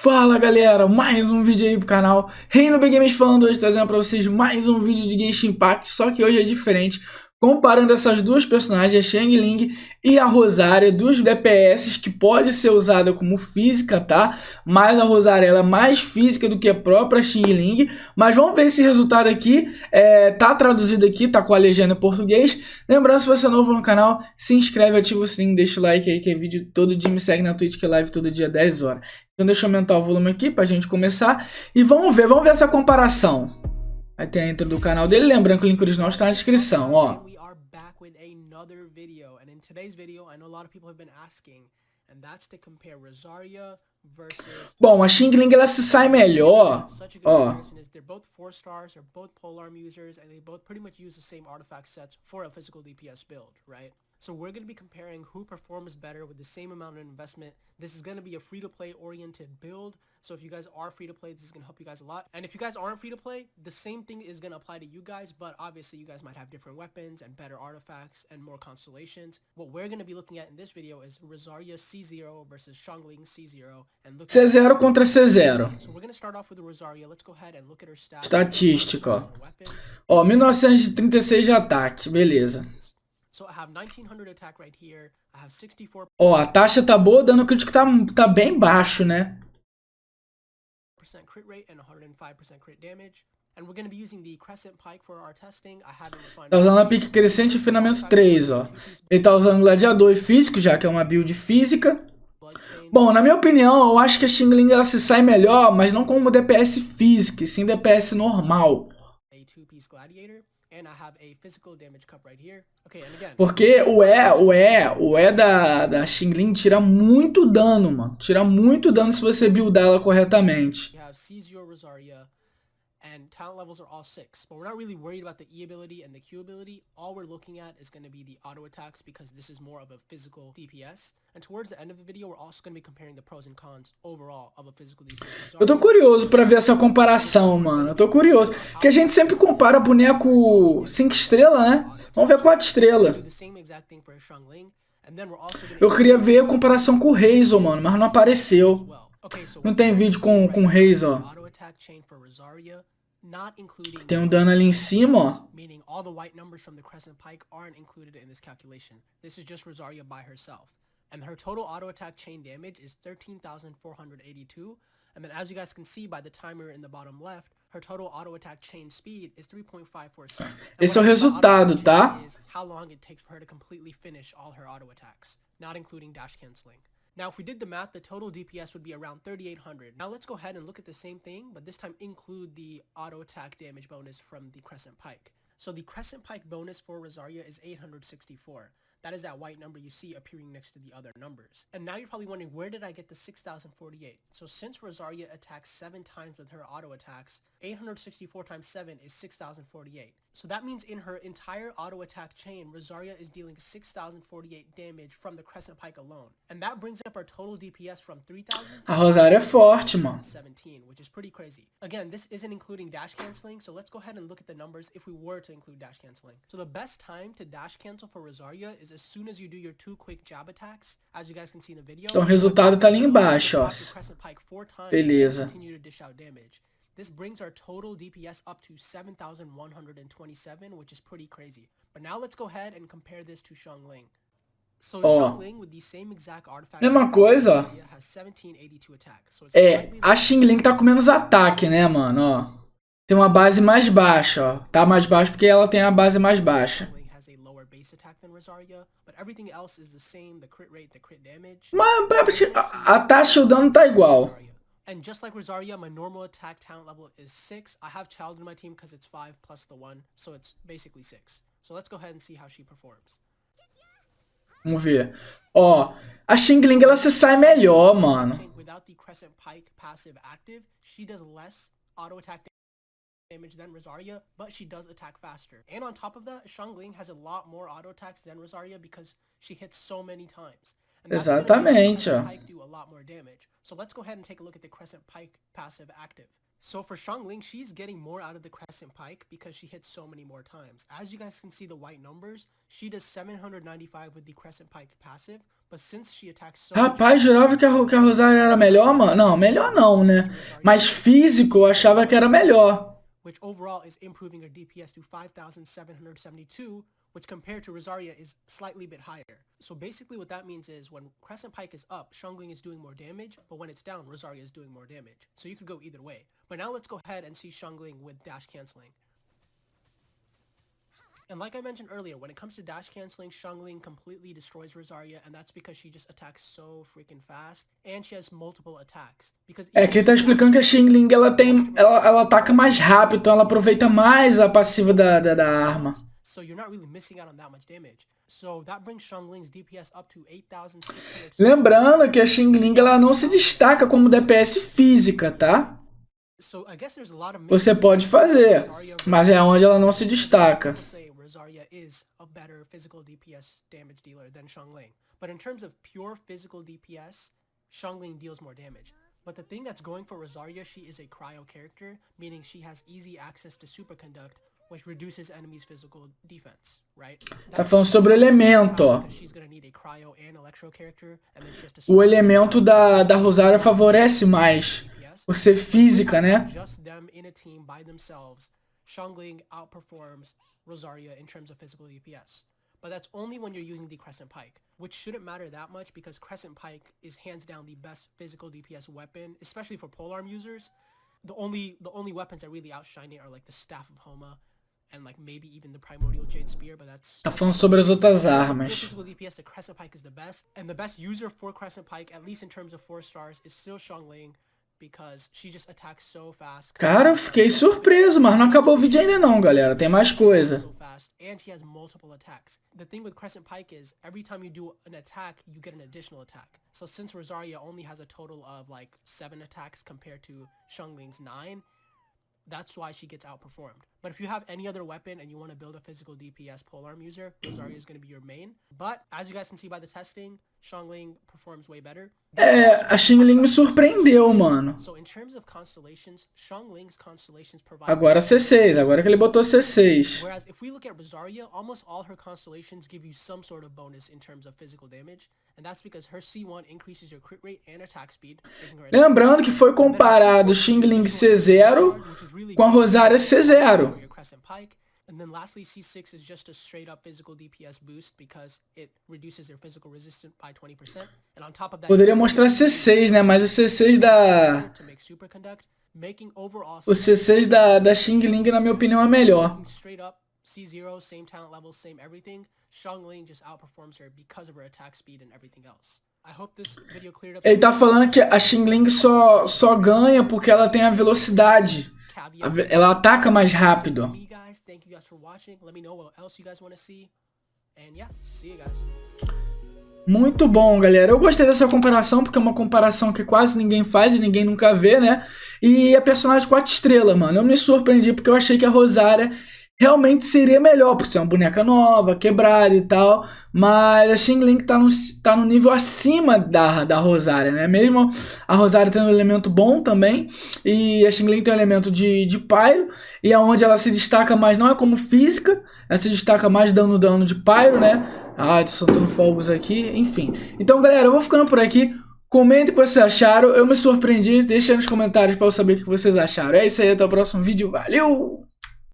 Fala galera, mais um vídeo aí pro canal reinoobgames falando hoje, trazendo pra vocês mais um vídeo de Genshinhimpact, só que hoje é diferente, comparando essas duas personagens, a Xiangling e a Rosaria, duas DPS que pode ser usada como física, tá? Mas a Rosaria ela é mais física do que a própria Xiangling, mas vamos ver esse resultado aqui, tá traduzido aqui, tá com a legenda em português. Lembrando, se você é novo no canal, se inscreve, ativa o sininho, deixa o like aí que é vídeo todo dia, me segue na Twitch que é live todo dia 10 horas. Então deixa eu aumentar o volume aqui pra gente começar e vamos ver essa comparação. Aí tem a intro do canal dele, lembrando que o link original está na descrição, ó. Bom, a Xiangling ela se sai melhor, ó. So we're going to be comparing who performs better with the same amount of investment. This is going to be a free-to-play oriented build. So if you guys are free-to-play, this is going to help you guys a lot. And if you guys aren't free-to-play, the same thing is going to apply to you guys, but obviously you guys might have different weapons and better artifacts and more constellations. What we're going to be looking at in this video is Rosaria C0 versus Xiangling C0. And look C0 contra C0. So we're going to start off with the Rosaria. Let's go ahead and look at her stats. Estatística, ó. 1936 de ataque, beleza. Ó, a taxa tá boa, dano crítico tá bem baixo, né? Tá usando a pique crescente e afinamento 3, ó. Ele tá usando gladiador e físico, já que é uma build física. Bom, na minha opinião, eu acho que a Xiangling ela se sai melhor, mas não como DPS física, e sim DPS normal. Porque o E da Xiangling tira muito dano, mano. Tira muito dano se você buildar ela corretamente. And talent levels are all 6, but we're not really worried about the E ability and the Q ability. All we're looking at is going to be the auto attacks because this is more of a physical DPS. And towards the end of the video, we're also going to be comparing the pros and cons overall of a physical DPS. Eu tô curioso pra ver essa comparação, mano. Eu tô curioso. Porque a gente sempre compara boneco 5 estrelas, né? Vamos ver 4 estrelas. Eu queria ver a comparação com o Hazel, mano, mas não apareceu. Não tem vídeo com o Hazel, ó. Tem um dano ali em cima, ó. Meaning all the white numbers from the Crescent Pike aren't included in this calculation. This is just Rosaria by herself. And her total auto attack chain damage is 13,482. And then as you guys can see by the timer in the bottom left, her total auto attack chain speed is 3.547. Esse é o resultado, tá? How long it takes for her to completely finish all her auto attacks, not including dash canceling. Now, if we did the math, the total DPS would be around 3,800. Now, let's go ahead and look at the same thing, but this time include the auto attack damage bonus from the Crescent Pike. So the Crescent Pike bonus for Rosaria is 864. That is that white number you see appearing next to the other numbers. And now you're probably wondering, where did I get the 6,048? So since Rosaria attacks 7 times with her auto attacks, 864 times 7 is 6,048. So that means in her entire auto attack chain, Rosaria is dealing 6,048 damage from the Crescent Pike alone. And that brings up our total DPS from 3,000 to a Rosaria é forte, mano. 17, which is pretty crazy. Again, this isn't including dash canceling, so let's go ahead and look at the numbers if we were to include dash canceling. So the best time to dash cancel for Rosaria is as soon as you do your 2 quick jab attacks, as you guys can see in the video. Então o resultado tá ali embaixo, ó. Beleza. This brings our total DPS up to 7,127, which is pretty crazy. But now let's go ahead and compare this to Xiangling. So Xiangling with the same exact artifact mesma coisa, ó. Has 1782 attack. So a Xiangling tá com menos ataque, né, mano, ó. Tem uma base mais baixa, ó. Tá mais baixo porque ela tem a base mais baixa. Mas a taxa e o dano tá igual. And just like Rosaria, my normal attack talent level is 6. I have Child in my team because it's 5 plus the 1, so it's basically 6. So let's go ahead and see how she performs. Vamos ver. Ó, a Xiangling ela se sai melhor, mano. Without the Crescent Pike passive active, she does less auto attack damage than Rosaria, but she does attack faster. And on top of that, Xiangling has a lot more auto attacks than Rosaria because she hits so many times. Exatamente, ó. So let's go ahead and take a look at the Crescent Pike passive active. So for Xiangling, she's getting more out of the Crescent Pike because she hits so many more times. As you guys can see the white numbers, she does 795 with the Crescent Pike passive, Rapaz, jurava que a Rosaria era melhor, mano. Não, melhor não, né? Mas físico eu achava que era melhor. Which overall is improving her DPS to 5,772, which compared to Rosaria is slightly bit higher. So basically what that means is when Crescent Pike is up, Xiangling is doing more damage, but when it's down, Rosaria is doing more damage. So you could go either way. But now let's go ahead and see Xiangling with dash canceling. And like I mentioned earlier, when it comes to dash canceling, Xiangling completely destroys Rosaria, and that's because she just attacks so freaking fast, and she has multiple attacks. Que ele tá explicando que a Xiangling ela ataca mais rápido, então ela aproveita mais a passiva da arma. So you're not really missing out on that much damage. So that brings Xiangling's DPS up to 8,600. Lembrando que a Xiangling ela não se destaca como DPS física, tá? Você pode fazer, mas é onde ela não se destaca. Rosaria is a better physical DPS damage dealer than Xiangling. But in terms of pure physical DPS, Xiangling deals more damage. But the thing that's going for Rosaria, she is a cryo character, meaning she has easy access to superconduct, which reduces enemies' physical defense, right? Tá falando sobre o elemento, ó. O elemento da Rosaria favorece mais, por ser física, né? Just them in a team by themselves, Xiangling outperforms Rosaria in terms of physical DPS. But that's only when you're using the Crescent Pike, which shouldn't matter that much because Crescent Pike is hands down the best physical DPS weapon, especially for polearm users. The only weapons that really outshine it are like the Staff of Homa and like maybe even the Primordial Jade Spear, but that's... Tá falando sobre as outras armas. Physical DPS, the Crescent Pike is the best, and the best user for Crescent Pike, at least in terms of 4 stars, is still Xiangling. Cara, eu fiquei surpreso, mas não acabou o vídeo ainda não, galera. Tem mais coisa. And he has multiple attacks. The thing with Crescent Pike is every time you do an attack, you get an additional attack. So since Rosaria only has a total of like 7 attacks compared to Xiangling's 9, that's why she gets outperformed. But if you have any other weapon and you want to build a physical DPS polearm user, Rosaria is going to be your main. But as you guys can see by the testing, Xiangling performs way better. A Xiangling me surpreendeu, mano. So in terms of constellations, Xiangling's constellations provide... Agora C6, agora que ele botou C6. Whereas if we look at Rosaria, almost all her constellations give you some sort of bonus in terms of physical damage. And that's because her C1 increases your crit rate and attack speed. Lembrando que foi comparado Xiangling C0 com a Rosaria C0. And then lastly, C6 is just a straight up physical DPS boost because it reduces their physical resistance by 20%. And on top of that, poderia mostrar C6, né? Mas o C6 da... O C6 da Xiangling, na minha opinião, é melhor. Straight up C0, same talent level, same everything. Xiangling just outperforms her because of her attack speed and everything else. Ele tá falando que a Xiangling só ganha porque ela tem a velocidade. Ela ataca mais rápido. Muito bom, galera. Eu gostei dessa comparação porque é uma comparação que quase ninguém faz e ninguém nunca vê, né? E a personagem 4 estrelas, mano. Eu me surpreendi porque eu achei que a Rosaria realmente seria melhor, por ser uma boneca nova, quebrada e tal, mas a Xiangling tá no nível acima da Rosaria, né? Mesmo a Rosaria tem um elemento bom também, e a Xiangling tem um elemento de pyro, e aonde ela se destaca mais não é como física, ela se destaca mais dando dano de pyro, né? Ah, tô soltando fogos aqui, enfim. Então, galera, eu vou ficando por aqui. Comentem o que vocês acharam, eu me surpreendi, deixa aí nos comentários para eu saber o que vocês acharam. É isso aí, até o próximo vídeo, valeu!